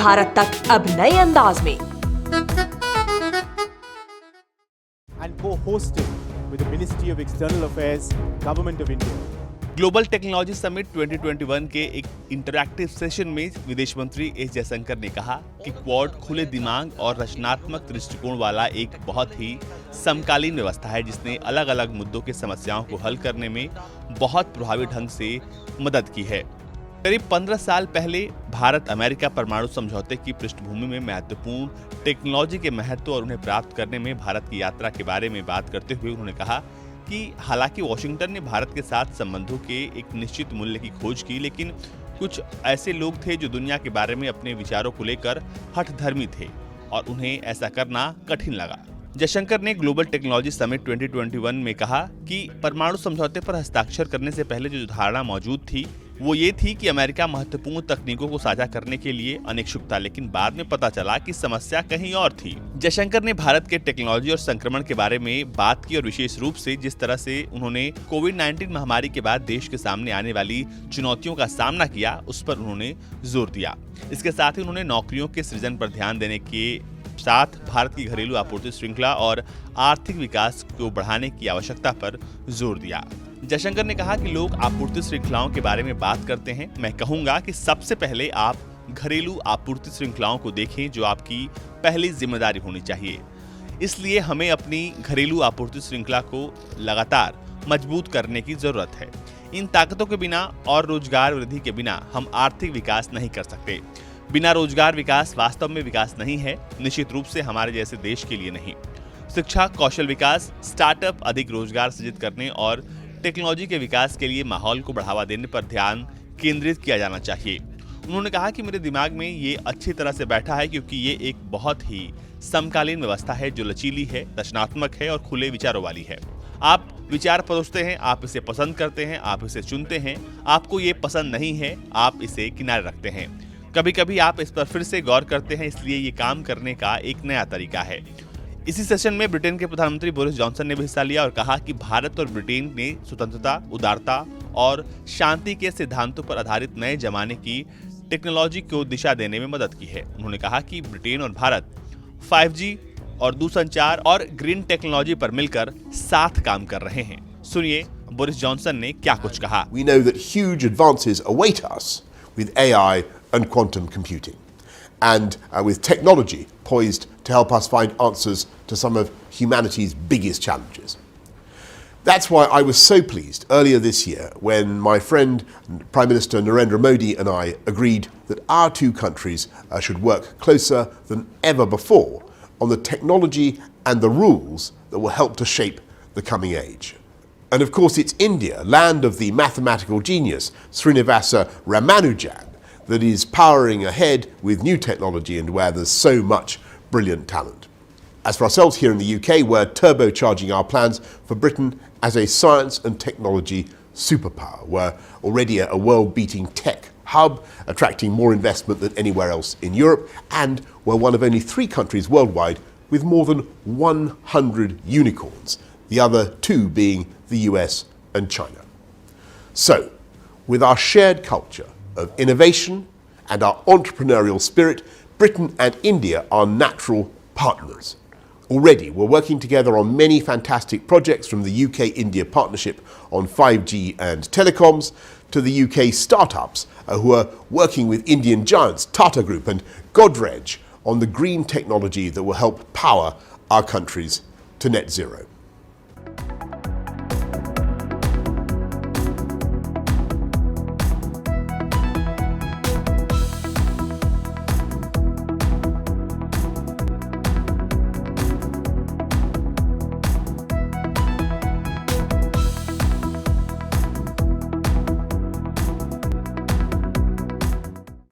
भारत तक अब नए अंदाज में। And co-hosted with the Ministry of External Affairs, Government of India. Global technology summit 2021 के एक इंटरैक्टिव सेशन में विदेश मंत्री एस जयशंकर ने कहा कि क्वाड खुले दिमाग और रचनात्मक दृष्टिकोण वाला एक बहुत ही समकालीन व्यवस्था है जिसने अलग अलग मुद्दों की समस्याओं को हल करने में बहुत प्रभावी ढंग से मदद की है। करीब 15 साल पहले भारत अमेरिका परमाणु समझौते की पृष्ठभूमि में महत्वपूर्ण टेक्नोलॉजी के महत्व और उन्हें प्राप्त करने में भारत की यात्रा के बारे में बात करते हुए उन्होंने कहा कि हालांकि वॉशिंगटन ने भारत के साथ संबंधों के एक निश्चित मूल्य की खोज की, लेकिन कुछ ऐसे लोग थे जो दुनिया के बारे में अपने विचारों को लेकर हठधर्मी थे और उन्हें ऐसा करना कठिन लगा। जयशंकर ने ग्लोबल टेक्नोलॉजी समिट 2021 में कहा कि परमाणु समझौते पर हस्ताक्षर करने से पहले जो धारणा मौजूद थी वो ये थी कि अमेरिका महत्वपूर्ण तकनीकों को साझा करने के लिए अनिच्छुक था, लेकिन बाद में पता चला कि समस्या कहीं और थी। जयशंकर ने भारत के टेक्नोलॉजी और संक्रमण के बारे में बात की और विशेष रूप से जिस तरह से उन्होंने कोविड-19 महामारी के बाद देश के सामने आने वाली चुनौतियों का सामना किया उस पर उन्होंने जोर दिया। इसके साथ ही उन्होंने नौकरियों के सृजन पर ध्यान देने के साथ भारत की घरेलू आपूर्ति श्रृंखला और आर्थिक विकास को बढ़ाने की आवश्यकता पर जोर दिया। जयशंकर ने कहा कि लोग आपूर्ति श्रृंखलाओं के बारे में बात करते हैं, मैं कहूंगा कि सबसे पहले आप घरेलू आपूर्ति श्रृंखलाओं को देखें जो आपकी पहली जिम्मेदारी होनी चाहिए। इसलिए हमें अपनी घरेलू आपूर्ति श्रृंखला को लगातार मजबूत करने की जरूरत है। इन ताकतों के बिना और रोजगार वृद्धि के बिना हम आर्थिक विकास नहीं कर सकते। बिना रोजगार विकास वास्तव में विकास नहीं है, निश्चित रूप से हमारे जैसे देश के लिए नहीं। शिक्षा, कौशल विकास, स्टार्टअप, अधिक रोजगार सृजित करने और टेक्नोलॉजी के विकास के लिए माहौल को बढ़ावा देने पर ध्यान केंद्रित किया जाना चाहिए। उन्होंने कहा कि मेरे दिमाग में ये अच्छी तरह से बैठा है क्योंकि ये एक बहुत ही समकालीन व्यवस्था है जो लचीली है, रचनात्मक है और खुले विचारों वाली है। आप विचार परोसते हैं, आप इसे पसंद करते हैं, आप इसे चुनते हैं, आपको ये पसंद नहीं है, आप इसे किनारे रखते हैं। कभी कभी आप इस पर फिर से गौर करते हैं, इसलिए ये काम करने का एक नया तरीका है। इसी सेशन में ब्रिटेन के प्रधानमंत्री बोरिस जॉनसन ने भी हिस्सा लिया और कहा कि भारत और ब्रिटेन ने स्वतंत्रता, उदारता और शांति के सिद्धांतों पर आधारित नए जमाने की टेक्नोलॉजी को दिशा देने में मदद की है। उन्होंने कहा कि ब्रिटेन और भारत 5G और दूरसंचार और ग्रीन टेक्नोलॉजी पर मिलकर साथ काम कर रहे हैं। सुनिए बोरिस जॉनसन ने क्या कुछ कहा। We know that huge advances await us with AI and quantum computing. And with technology poised to help us find answers to some of humanity's biggest challenges. That's why I was so pleased earlier this year when my friend Prime Minister Narendra Modi and I agreed that our two countries should work closer than ever before on the technology and the rules that will help to shape the coming age. And of course it's India, land of the mathematical genius Srinivasa Ramanujan, that is powering ahead with new technology and where there's so much brilliant talent. As for ourselves here in the UK, we're turbocharging our plans for Britain as a science and technology superpower. We're already a world-beating tech hub, attracting more investment than anywhere else in Europe, and we're one of only 3 countries worldwide with more than 100 unicorns, the other 2 being the US and China. So, with our shared culture of innovation and our entrepreneurial spirit, Britain and India are natural partners. Already, we're working together on many fantastic projects, from the UK-India partnership on 5G and telecoms to the UK startups who are working with Indian giants Tata Group and Godrej on the green technology that will help power our countries to net zero.